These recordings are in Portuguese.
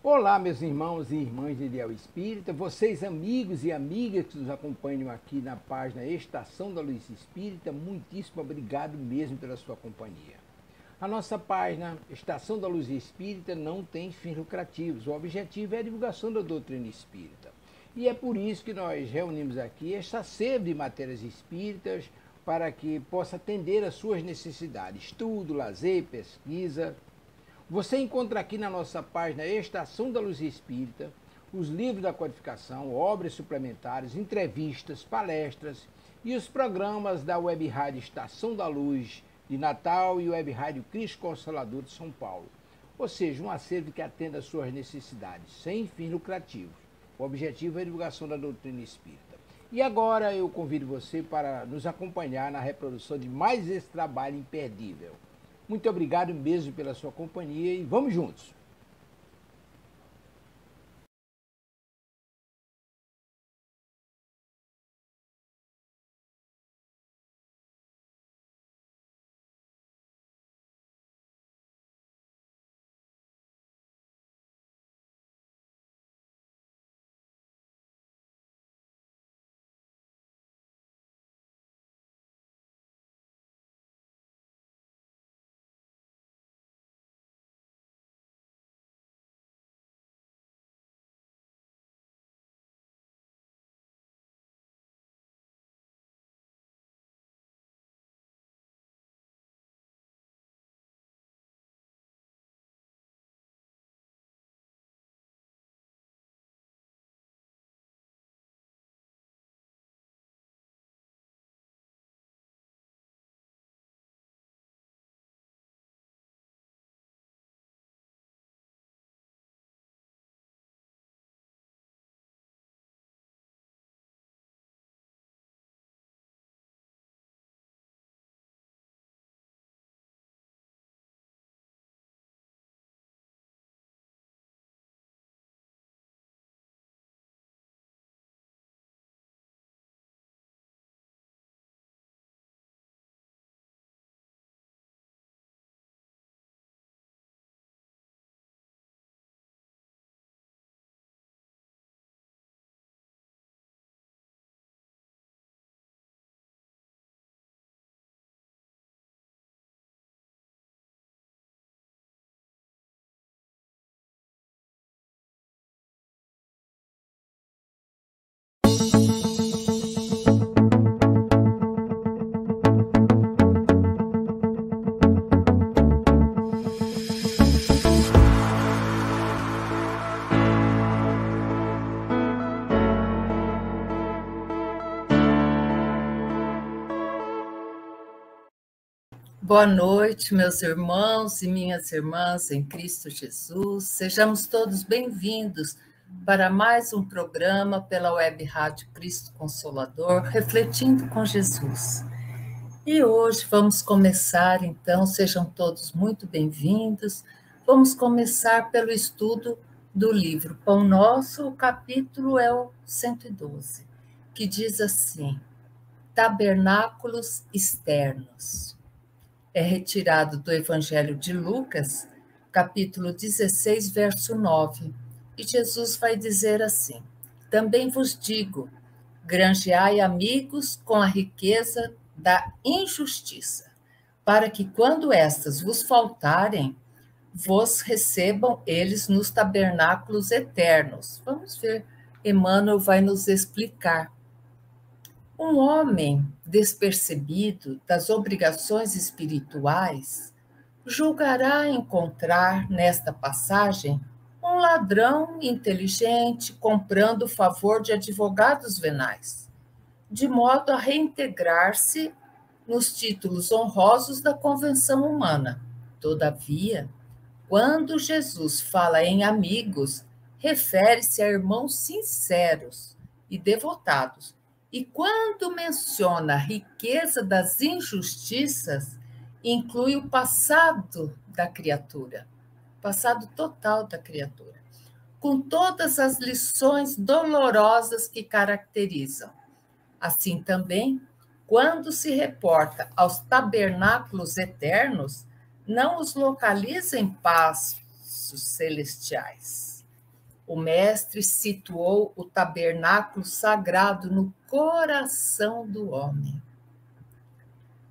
Olá, meus irmãos e irmãs de Ideal Espírita, vocês amigos e amigas que nos acompanham aqui na página Estação da Luz Espírita, muitíssimo obrigado mesmo pela sua companhia. A nossa página Estação da Luz Espírita não tem fins lucrativos, o objetivo é a divulgação da doutrina espírita. E é por isso que nós reunimos aqui esta sede de matérias espíritas para que possa atender às suas necessidades, estudo, lazer, pesquisa. Você encontra aqui na nossa página Estação da Luz Espírita os livros da codificação, obras suplementares, entrevistas, palestras e os programas da Web Rádio Estação da Luz de Natal e Web Rádio Cristo Consolador de São Paulo. Ou seja, um acervo que atenda às suas necessidades, sem fins lucrativos. O objetivo é a divulgação da doutrina espírita. E agora eu convido você para nos acompanhar na reprodução de mais esse trabalho imperdível. Muito obrigado mesmo pela sua companhia e vamos juntos! Boa noite, meus irmãos e minhas irmãs em Cristo Jesus. Sejamos todos bem-vindos para mais um programa pela Web Rádio Cristo Consolador, Refletindo com Jesus. E hoje vamos começar, então, sejam todos muito bem-vindos. Vamos começar pelo estudo do livro Pão Nosso, o capítulo é o 112, que diz assim: Tabernáculos externos. É retirado do Evangelho de Lucas, capítulo 16, verso 9. E Jesus vai dizer assim: Também vos digo, granjeai amigos com a riqueza da injustiça, para que quando estas vos faltarem, vos recebam eles nos tabernáculos eternos. Vamos ver, Emmanuel vai nos explicar. Um homem despercebido das obrigações espirituais julgará encontrar nesta passagem um ladrão inteligente comprando o favor de advogados venais, de modo a reintegrar-se nos títulos honrosos da convenção humana. Todavia, quando Jesus fala em amigos, refere-se a irmãos sinceros e devotados. E quando menciona a riqueza das injustiças, inclui o passado da criatura, passado total da criatura, com todas as lições dolorosas que caracterizam. Assim também, quando se reporta aos tabernáculos eternos, não os localiza em passos celestiais, O Mestre situou o tabernáculo sagrado no coração do homem.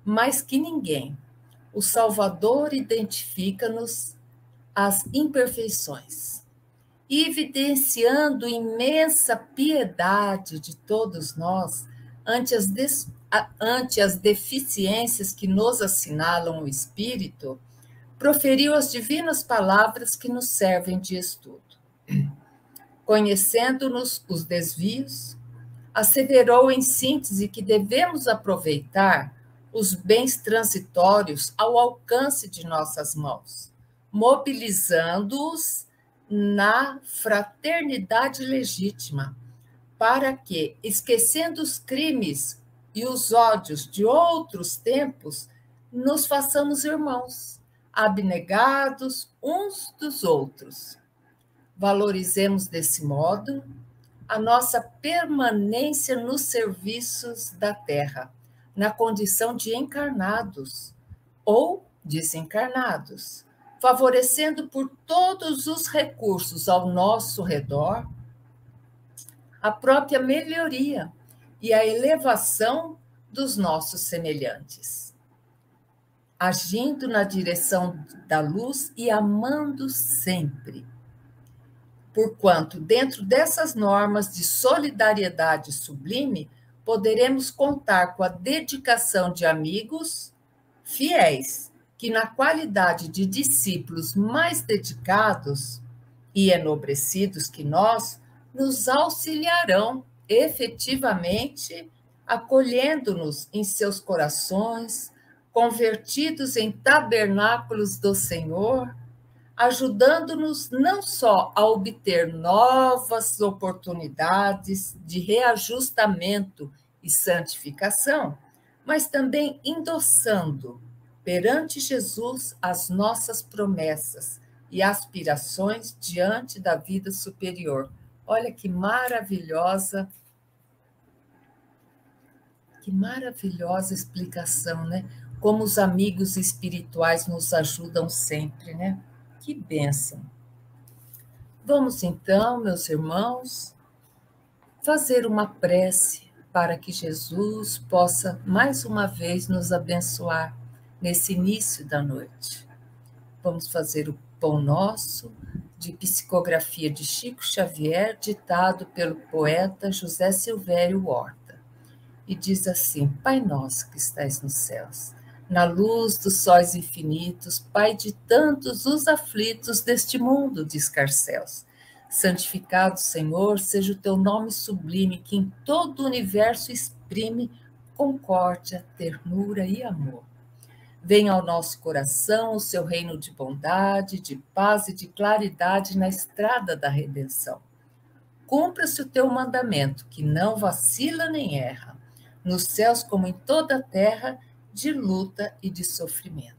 Mais que ninguém, o Salvador identifica-nos as imperfeições, evidenciando imensa piedade de todos nós ante as deficiências que nos assinalam o Espírito, proferiu as divinas palavras que nos servem de estudo. Conhecendo-nos os desvios, asseverou em síntese que devemos aproveitar os bens transitórios ao alcance de nossas mãos, mobilizando-os na fraternidade legítima, para que, esquecendo os crimes e os ódios de outros tempos, nos façamos irmãos, abnegados uns dos outros. Valorizemos desse modo a nossa permanência nos serviços da terra, na condição de encarnados ou desencarnados, favorecendo por todos os recursos ao nosso redor a própria melhoria e a elevação dos nossos semelhantes, agindo na direção da luz e amando sempre. Porquanto, dentro dessas normas de solidariedade sublime, poderemos contar com a dedicação de amigos fiéis, que na qualidade de discípulos mais dedicados e enobrecidos que nós, nos auxiliarão efetivamente, acolhendo-nos em seus corações, convertidos em tabernáculos do Senhor, ajudando-nos não só a obter novas oportunidades de reajustamento e santificação, mas também endossando perante Jesus as nossas promessas e aspirações diante da vida superior. Olha que maravilhosa explicação, né? Como os amigos espirituais nos ajudam sempre, né? Que bênção! Vamos então, meus irmãos, fazer uma prece para que Jesus possa mais uma vez nos abençoar nesse início da noite. Vamos fazer o Pão Nosso, de psicografia de Chico Xavier, ditado pelo poeta José Silvério Horta. E diz assim: Pai nosso que estais nos céus, na luz dos sóis infinitos, Pai de tantos os aflitos deste mundo de escarcéus. Santificado, Senhor, seja o teu nome sublime, que em todo o universo exprime concórdia, ternura e amor. Venha ao nosso coração o seu reino de bondade, de paz e de claridade na estrada da redenção. Cumpra-se o teu mandamento, que não vacila nem erra, nos céus como em toda a terra, de luta e de sofrimento.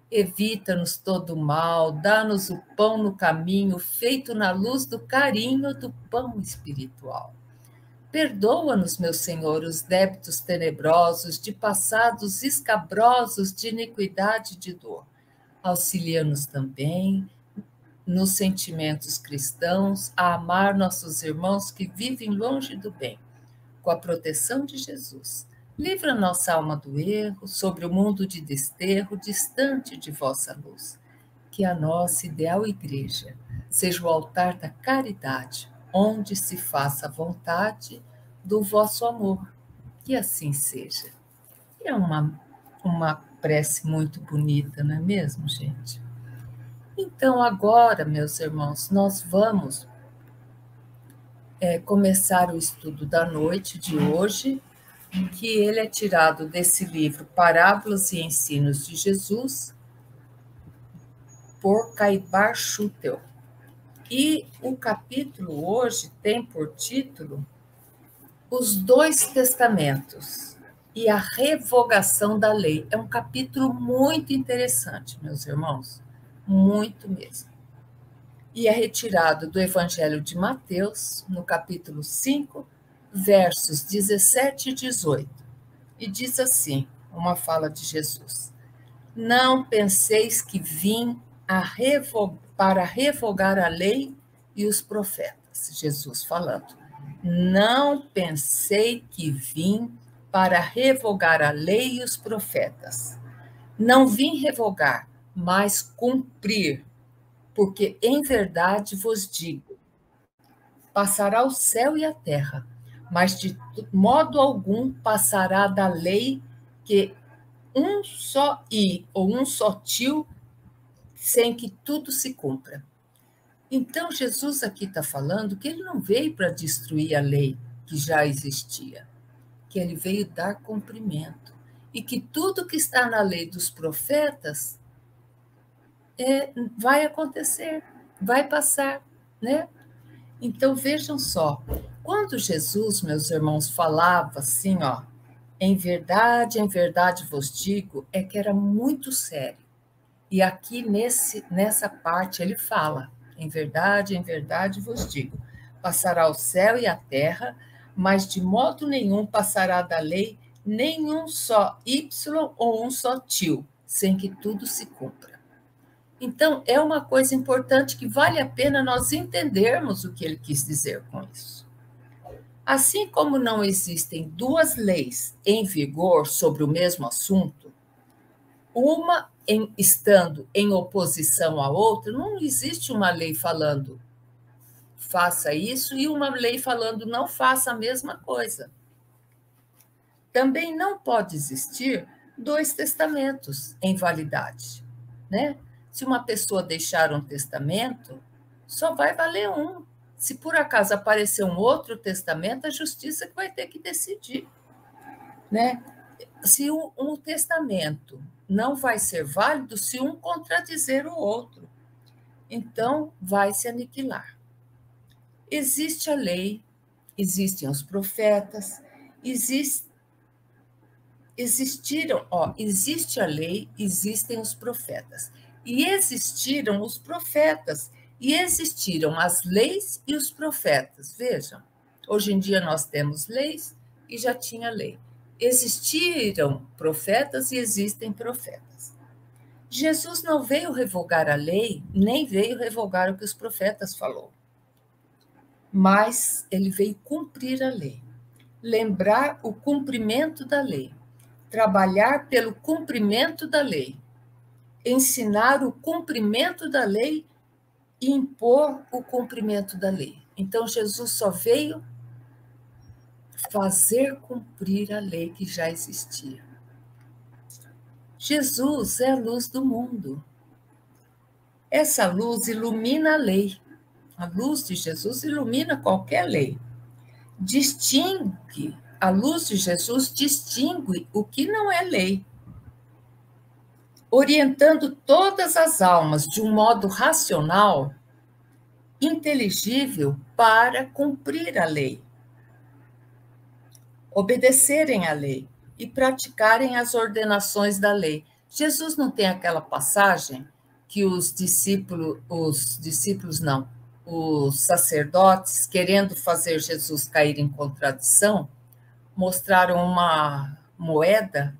Evita-nos todo o mal, dá-nos o pão no caminho, feito na luz do carinho do pão espiritual. Perdoa-nos, meu Senhor, os débitos tenebrosos, de passados escabrosos, de iniquidade e de dor. Auxilia-nos também, nos sentimentos cristãos, a amar nossos irmãos que vivem longe do bem. Com a proteção de Jesus, livra nossa alma do erro, sobre o mundo de desterro, distante de vossa luz. Que a nossa ideal igreja seja o altar da caridade, onde se faça a vontade do vosso amor. Que assim seja. É uma prece muito bonita, não é mesmo, gente? Então, agora, meus irmãos, nós vamos começar o estudo da noite de hoje, que ele é tirado desse livro Parábolas e Ensinos de Jesus, por Caibar Schutel. E o capítulo hoje tem por título Os Dois Testamentos e a Revogação da Lei. É um capítulo muito interessante, meus irmãos, muito mesmo. E é retirado do Evangelho de Mateus, no capítulo 5, versos 17 e 18. E diz assim, uma fala de Jesus: Não penseis que vim para revogar a lei e os profetas. Jesus falando: não pensei que vim para revogar a lei e os profetas. Não vim revogar, mas cumprir, porque em verdade vos digo, passará o céu e a terra, mas de modo algum passará da lei que um só i ou um só tio, sem que tudo se cumpra. Então, Jesus aqui está falando que ele não veio para destruir a lei que já existia, que ele veio dar cumprimento. E que tudo que está na lei dos profetas vai acontecer, vai passar, né? Então, vejam só, quando Jesus, meus irmãos, falava assim, ó, em verdade vos digo, é que era muito sério. E aqui nessa parte ele fala, em verdade vos digo, passará o céu e a terra, mas de modo nenhum passará da lei nenhum só Y ou um só tio, sem que tudo se cumpra. Então, é uma coisa importante que vale a pena nós entendermos o que ele quis dizer com isso. Assim como não existem duas leis em vigor sobre o mesmo assunto, uma estando em oposição à outra, não existe uma lei falando faça isso e uma lei falando não faça a mesma coisa. Também não pode existir dois testamentos em validade, né? Se uma pessoa deixar um testamento, só vai valer um. Se por acaso aparecer um outro testamento, a justiça que vai ter que decidir, né? Se um testamento não vai ser válido se um contradizer o outro, então vai se aniquilar. Existe a lei, existem os profetas, existe a lei, existem os profetas. E existiram os profetas, e existiram as leis e os profetas. Vejam, hoje em dia nós temos leis e já tinha lei. Existiram profetas e existem profetas. Jesus não veio revogar a lei, nem veio revogar o que os profetas falou. Mas ele veio cumprir a lei, lembrar o cumprimento da lei, trabalhar pelo cumprimento da lei, ensinar o cumprimento da lei e impor o cumprimento da lei. Então, Jesus só veio fazer cumprir a lei que já existia. Jesus é a luz do mundo. Essa luz ilumina a lei. A luz de Jesus ilumina qualquer lei. A luz de Jesus distingue o que não é lei, orientando todas as almas de um modo racional, inteligível, para cumprir a lei, obedecerem à lei e praticarem as ordenações da lei. Jesus não tem aquela passagem que os sacerdotes, querendo fazer Jesus cair em contradição, mostraram uma moeda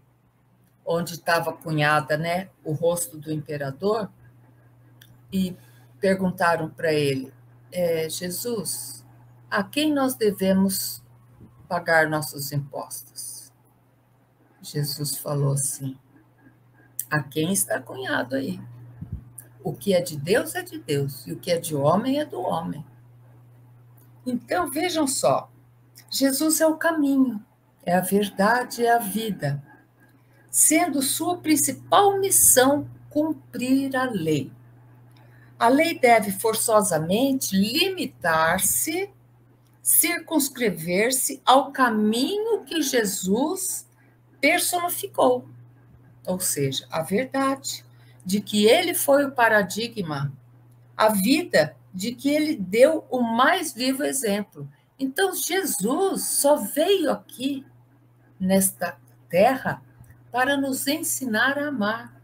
onde estava cunhada, né, o rosto do imperador, e perguntaram para ele, Jesus, a quem nós devemos pagar nossos impostos? Jesus falou assim, a quem está cunhado aí? O que é de Deus, e o que é de homem, é do homem. Então, vejam só, Jesus é o caminho, é a verdade, é a vida, sendo sua principal missão cumprir a lei. A lei deve forçosamente limitar-se, circunscrever-se ao caminho que Jesus personificou, ou seja, a verdade, de que ele foi o paradigma, a vida, de que ele deu o mais vivo exemplo. Então, Jesus só veio aqui, nesta terra, para nos ensinar a amar.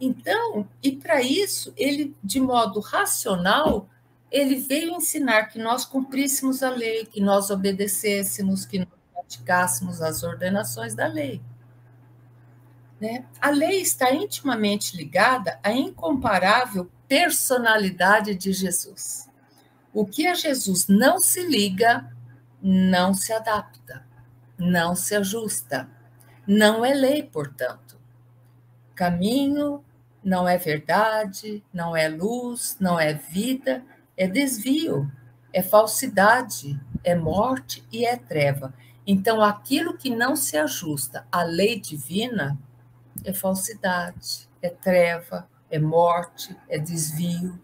Então, e para isso, ele, de modo racional, ele veio ensinar que nós cumpríssemos a lei, que nós obedecêssemos, que nós praticássemos as ordenações da lei. Né? A lei está intimamente ligada à incomparável personalidade de Jesus. O que a Jesus não se liga, não se adapta, não se ajusta. Não é lei, portanto. Caminho não é verdade, não é luz, não é vida, é desvio, é falsidade, é morte e é treva. Então, aquilo que não se ajusta à lei divina é falsidade, é treva, é morte, é desvio.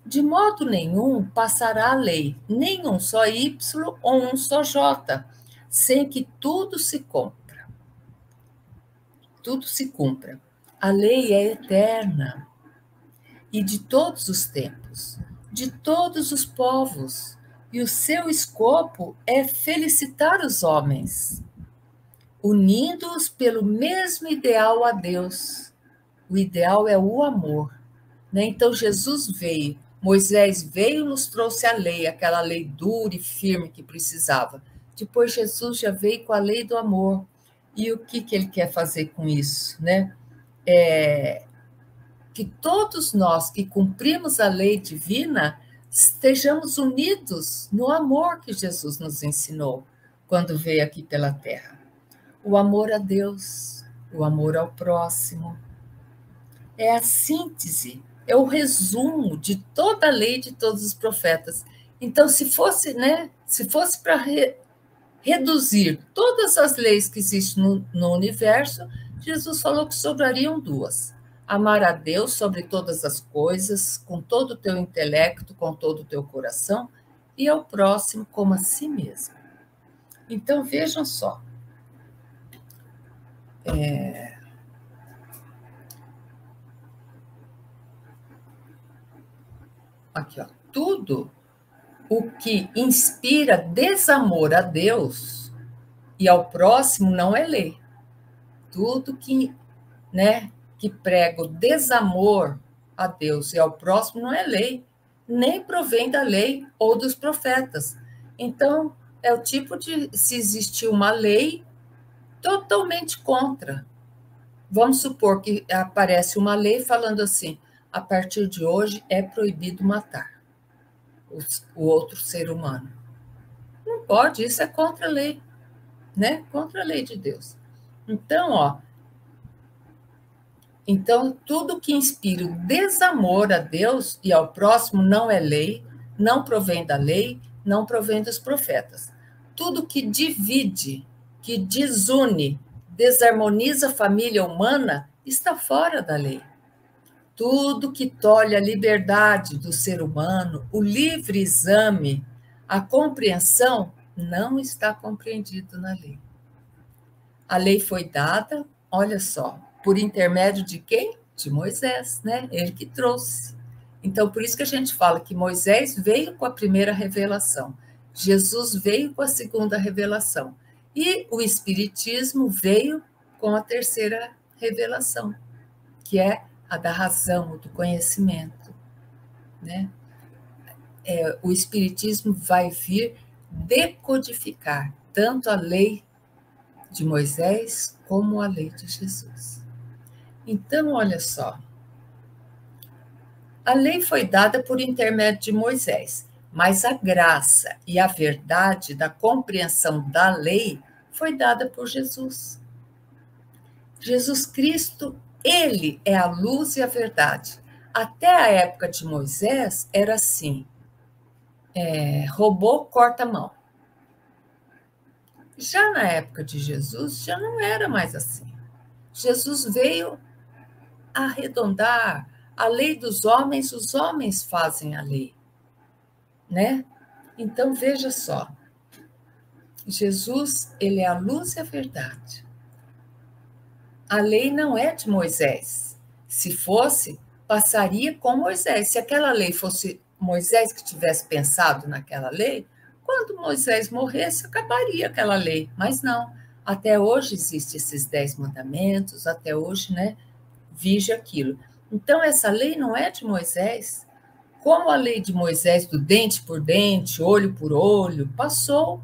De modo nenhum passará a lei, nem um só Y ou um só J, sem que tudo se cumpra. Tudo se cumpra. A lei é eterna e de todos os tempos, de todos os povos, e o seu escopo é felicitar os homens, unindo-os pelo mesmo ideal a Deus. O ideal é o amor. Né? Então, Jesus veio, Moisés veio e nos trouxe a lei, aquela lei dura e firme que precisava. Depois, Jesus já veio com a lei do amor. E o que ele quer fazer com isso? Né? Que todos nós que cumprimos a lei divina estejamos unidos no amor que Jesus nos ensinou quando veio aqui pela terra. O amor a Deus, o amor ao próximo. É a síntese, é o resumo de toda a lei de todos os profetas. Então, se fosse para reduzir todas as leis que existem no universo, Jesus falou que sobrariam duas: amar a Deus sobre todas as coisas, com todo o teu intelecto, com todo o teu coração, e ao próximo como a si mesmo. Então, vejam só. Aqui, ó. Tudo o que inspira desamor a Deus e ao próximo não é lei. Tudo que prega o desamor a Deus e ao próximo não é lei, nem provém da lei ou dos profetas. Então, é o tipo de, se existir uma lei, totalmente contra. Vamos supor que aparece uma lei falando assim: a partir de hoje é proibido matar o outro ser humano. Não pode, isso é contra a lei, né? Contra a lei de Deus. Então, tudo que inspira o desamor a Deus e ao próximo não é lei, não provém da lei, não provém dos profetas. Tudo que divide, que desune, desarmoniza a família humana está fora da lei. Tudo que tolhe a liberdade do ser humano, o livre exame, a compreensão, não está compreendido na lei. A lei foi dada, olha só, por intermédio de quem? De Moisés, né? Ele que trouxe. Então, por isso que a gente fala que Moisés veio com a primeira revelação, Jesus veio com a segunda revelação, e o Espiritismo veio com a terceira revelação, que é a da razão, do conhecimento, né? O Espiritismo vai vir decodificar tanto a lei de Moisés como a lei de Jesus. Então, olha só, a lei foi dada por intermédio de Moisés, mas a graça e a verdade da compreensão da lei foi dada por Jesus. Jesus Cristo, ele é a luz e a verdade. Até a época de Moisés era assim: robô corta a mão. Já na época de Jesus, já não era mais assim. Jesus veio arredondar a lei dos homens, os homens fazem a lei, né? Então, veja só, Jesus, ele é a luz e a verdade. A lei não é de Moisés. Se fosse, passaria com Moisés. Se aquela lei fosse Moisés que tivesse pensado naquela lei, quando Moisés morresse, acabaria aquela lei. Mas não. Até hoje existem esses 10 mandamentos, até hoje, né, vige aquilo. Então, essa lei não é de Moisés. Como a lei de Moisés, do dente por dente, olho por olho, passou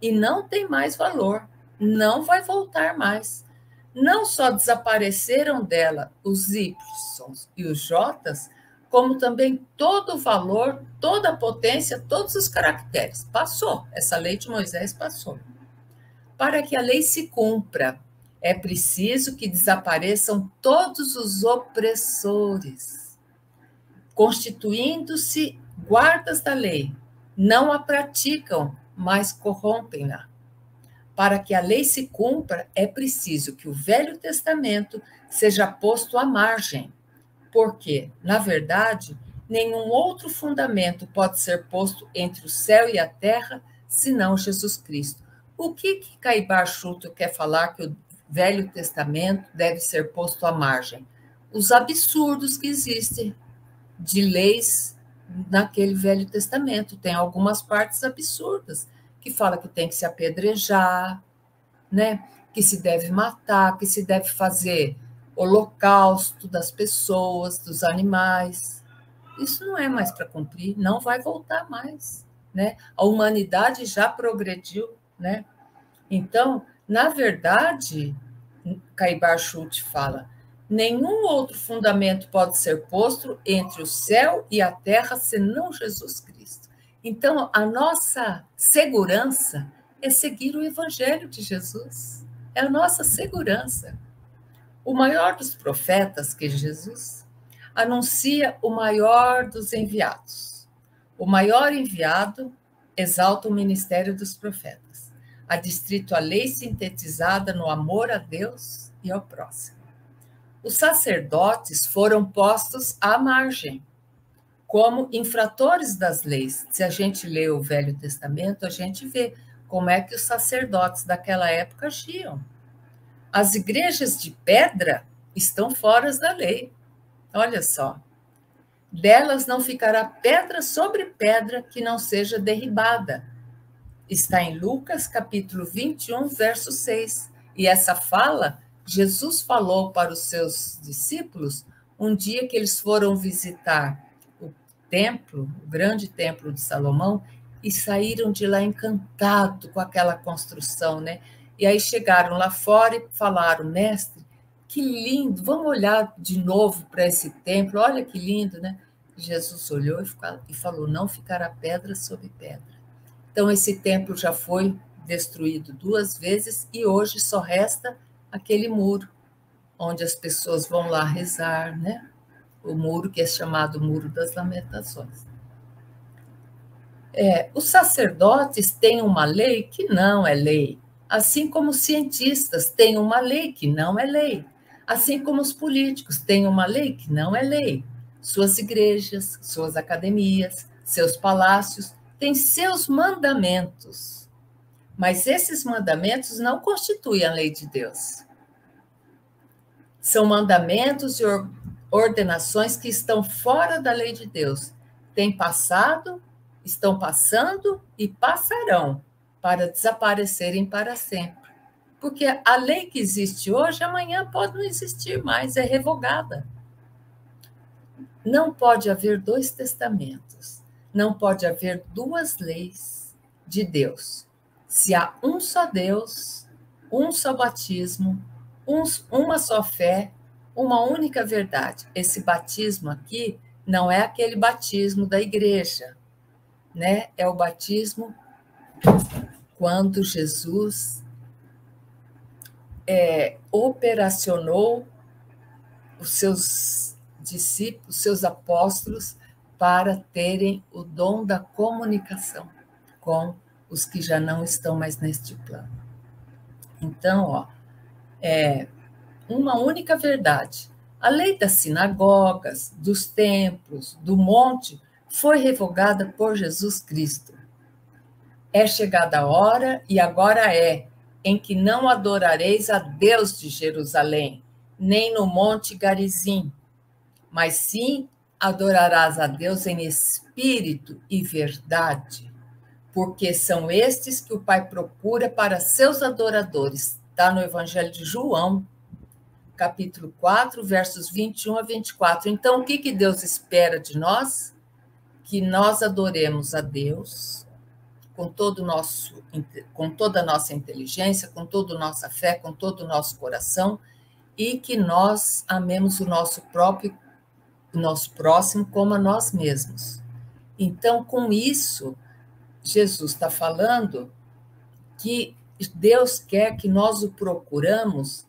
e não tem mais valor. Não vai voltar mais. Não só desapareceram dela os Ys e os Js, como também todo o valor, toda a potência, todos os caracteres. Passou, essa lei de Moisés passou. Para que a lei se cumpra, é preciso que desapareçam todos os opressores, constituindo-se guardas da lei. Não a praticam, mas corrompem-na. Para que a lei se cumpra, é preciso que o Velho Testamento seja posto à margem, porque, na verdade, nenhum outro fundamento pode ser posto entre o céu e a terra, senão Jesus Cristo. O que Caibar Schulte quer falar que o Velho Testamento deve ser posto à margem? Os absurdos que existem de leis naquele Velho Testamento. Tem algumas partes absurdas, que fala que tem que se apedrejar, né? Que se deve matar, que se deve fazer holocausto das pessoas, dos animais. Isso não é mais para cumprir, não vai voltar mais, né? A humanidade já progrediu, né? Então, na verdade, Caibar Schulte fala, nenhum outro fundamento pode ser posto entre o céu e a terra senão Jesus Cristo. Então, a nossa segurança é seguir o Evangelho de Jesus. É a nossa segurança. O maior dos profetas, que é Jesus, anuncia o maior dos enviados. O maior enviado exalta o ministério dos profetas, adstrito à lei sintetizada no amor a Deus e ao próximo. Os sacerdotes foram postos à margem, como infratores das leis. Se a gente lê o Velho Testamento, a gente vê como é que os sacerdotes daquela época agiam. As igrejas de pedra estão fora da lei. Olha só. Delas não ficará pedra sobre pedra que não seja derribada. Está em Lucas, capítulo 21, verso 6. E essa fala, Jesus falou para os seus discípulos um dia que eles foram visitar o templo, o grande templo de Salomão, e saíram de lá encantados com aquela construção, né? E aí chegaram lá fora e falaram, mestre, que lindo, vamos olhar de novo para esse templo, olha que lindo, né? Jesus olhou e falou, não ficará pedra sobre pedra. Então, esse templo já foi destruído 2 vezes e hoje só resta aquele muro, onde as pessoas vão lá rezar, né? O muro que é chamado Muro das Lamentações. Os sacerdotes têm uma lei que não é lei, assim como os cientistas têm uma lei que não é lei, assim como os políticos têm uma lei que não é lei. Suas igrejas, suas academias, seus palácios têm seus mandamentos, mas esses mandamentos não constituem a lei de Deus. São mandamentos e ordenações que estão fora da lei de Deus. Têm passado, estão passando e passarão para desaparecerem para sempre. Porque a lei que existe hoje, amanhã pode não existir mais, é revogada. Não pode haver 2 testamentos, não pode haver 2 leis de Deus. Se há um só Deus, um só batismo, uma só fé, uma única verdade. Esse batismo aqui não é aquele batismo da igreja, né? É o batismo quando Jesus operacionou os seus discípulos, seus apóstolos, para terem o dom da comunicação com os que já não estão mais neste plano. Então, uma única verdade. A lei das sinagogas, dos templos, do monte, foi revogada por Jesus Cristo. É chegada a hora, e agora é, em que não adorareis a Deus de Jerusalém, nem no monte Garizim, mas sim adorarás a Deus em espírito e verdade, porque são estes que o Pai procura para seus adoradores. Está no Evangelho de João, capítulo 4, versos 21 a 24. Então, o que Deus espera de nós? Que nós adoremos a Deus com toda a nossa inteligência, com toda a nossa fé, com todo o nosso coração, e que nós amemos o nosso próprio o nosso próximo como a nós mesmos. Então, com isso, Jesus está falando que Deus quer que nós o procuramos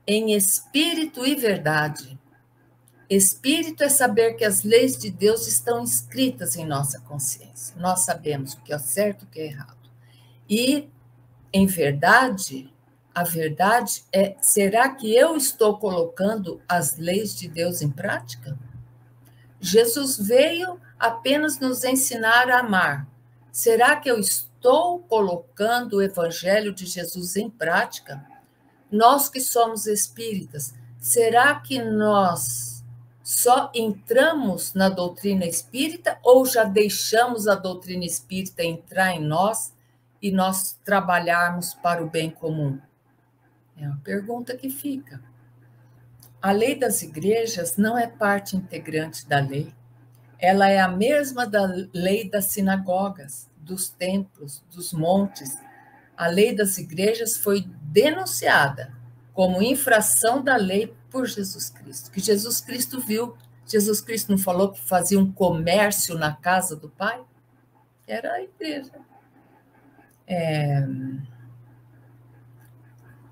em espírito e verdade. Espírito é saber que as leis de Deus estão escritas em nossa consciência. Nós sabemos o que é certo e o que é errado. E, em verdade, a verdade é: será que eu estou colocando as leis de Deus em prática? Jesus veio apenas nos ensinar a amar. Será que eu estou colocando o Evangelho de Jesus em prática? Nós que somos espíritas, será que nós só entramos na doutrina espírita ou já deixamos a doutrina espírita entrar em nós e nós trabalharmos para o bem comum? É uma pergunta que fica. A lei das igrejas não é parte integrante da lei. Ela é a mesma da lei das sinagogas, dos templos, dos montes. A lei das igrejas foi denunciada como infração da lei por Jesus Cristo, que Jesus Cristo viu. Jesus Cristo não falou que fazia um comércio na casa do Pai? Era a igreja.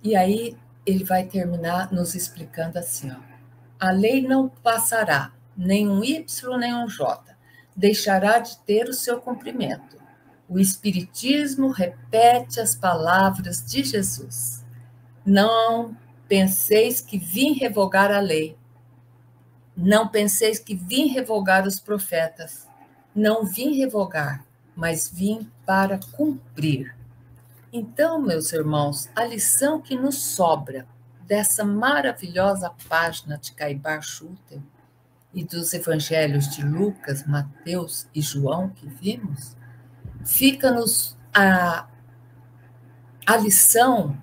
E aí ele vai terminar nos explicando assim, ó: a lei não passará, nem um Y, nem um J, deixará de ter o seu cumprimento. O Espiritismo repete as palavras de Jesus. Não penseis que vim revogar a lei. Não penseis que vim revogar os profetas. Não vim revogar, mas vim para cumprir. Então, meus irmãos, a lição que nos sobra dessa maravilhosa página de Caibar Schutel e dos evangelhos de Lucas, Mateus e João que vimos, fica-nos a lição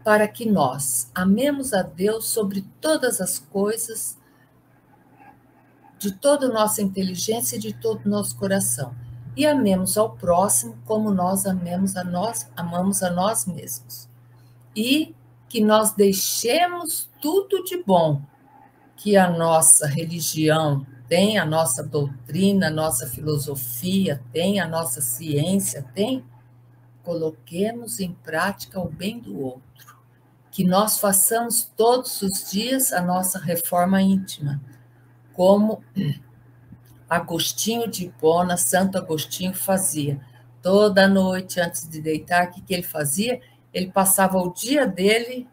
para que nós amemos a Deus sobre todas as coisas, de toda a nossa inteligência e de todo o nosso coração, e amemos ao próximo como nós amamos amamos a nós mesmos. E que nós deixemos tudo de bom que a nossa religião tem, a nossa doutrina, a nossa filosofia tem, a nossa ciência tem, coloquemos em prática o bem do outro. Que nós façamos todos os dias a nossa reforma íntima, como Agostinho de Hipona, Santo Agostinho fazia. Toda noite, antes de deitar, o que ele fazia? Ele passava o dia dele,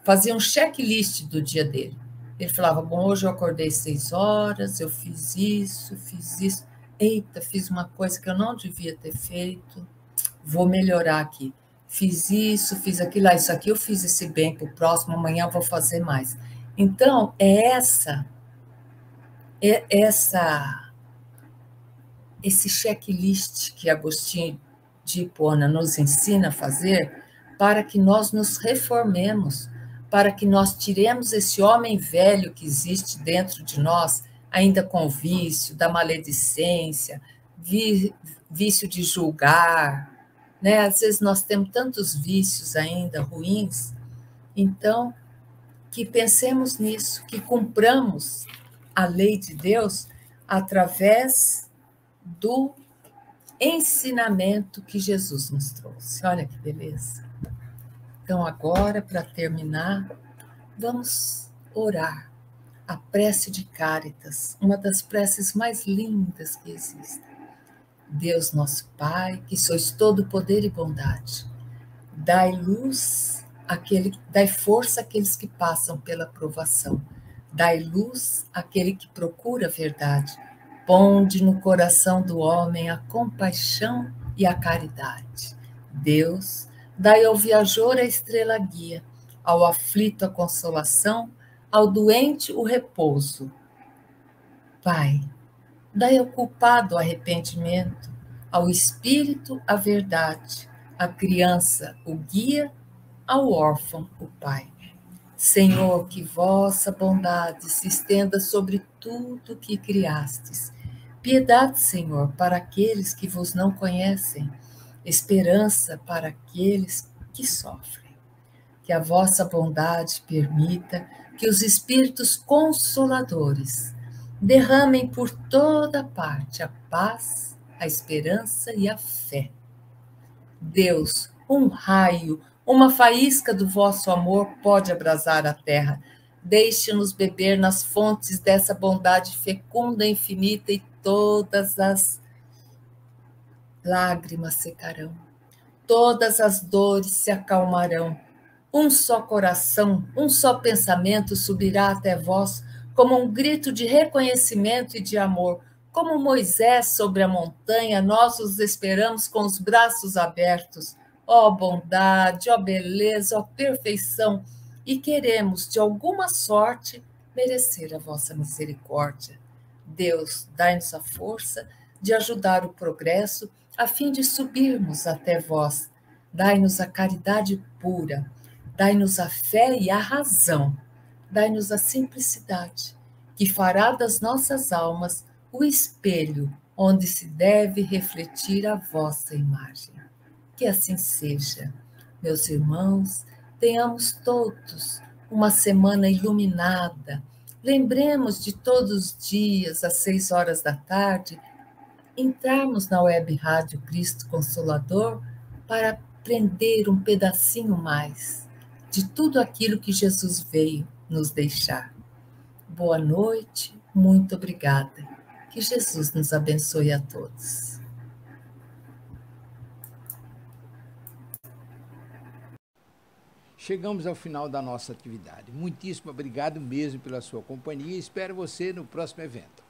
fazia um checklist do dia dele. Ele falava, bom, hoje eu acordei 6 horas, eu fiz isso. Eita, fiz uma coisa que eu não devia ter feito, vou melhorar aqui. Fiz isso, fiz aquilo, isso aqui eu fiz esse bem para o próximo, amanhã eu vou fazer mais. Então, esse checklist que Agostinho de Hipona nos ensina a fazer para que nós nos reformemos, para que nós tiremos esse homem velho que existe dentro de nós, ainda com vício, da maledicência, vício de julgar, né? Às vezes nós temos tantos vícios ainda ruins. Então, que pensemos nisso, que cumpramos a lei de Deus através do ensinamento que Jesus nos trouxe. Olha que beleza. Então, agora, para terminar, vamos orar a prece de Cáritas, uma das preces mais lindas que existem. Deus, nosso Pai, que sois todo poder e bondade, dai luz dai força àqueles que passam pela provação, dai luz àquele que procura a verdade, ponde no coração do homem a compaixão e a caridade. Deus, dai ao viajor a estrela guia, ao aflito a consolação, ao doente o repouso. Pai, dai ao culpado o arrependimento, ao espírito a verdade, à criança o guia, ao órfão o pai. Senhor, que vossa bondade se estenda sobre tudo que criastes. Piedade, Senhor, para aqueles que vos não conhecem, esperança para aqueles que sofrem. Que a vossa bondade permita que os espíritos consoladores derramem por toda parte a paz, a esperança e a fé. Deus, um raio, uma faísca do vosso amor pode abrasar a terra. Deixe-nos beber nas fontes dessa bondade fecunda e infinita, e todas as lágrimas secarão, todas as dores se acalmarão. Um só coração, um só pensamento subirá até vós, como um grito de reconhecimento e de amor. Como Moisés sobre a montanha, nós os esperamos com os braços abertos. Ó bondade, ó beleza, ó perfeição, e queremos, de alguma sorte, merecer a vossa misericórdia. Deus, dai-nos a força de ajudar o progresso, a fim de subirmos até vós. Dai-nos a caridade pura, dai-nos a fé e a razão, dai-nos a simplicidade, que fará das nossas almas o espelho onde se deve refletir a vossa imagem. Que assim seja. Meus irmãos, tenhamos todos uma semana iluminada. Lembremos de todos os dias, às 6 horas da tarde, entrarmos na web Rádio Cristo Consolador para aprender um pedacinho mais de tudo aquilo que Jesus veio nos deixar. Boa noite, muito obrigada. Que Jesus nos abençoe a todos. Chegamos ao final da nossa atividade. Muitíssimo obrigado mesmo pela sua companhia e espero você no próximo evento.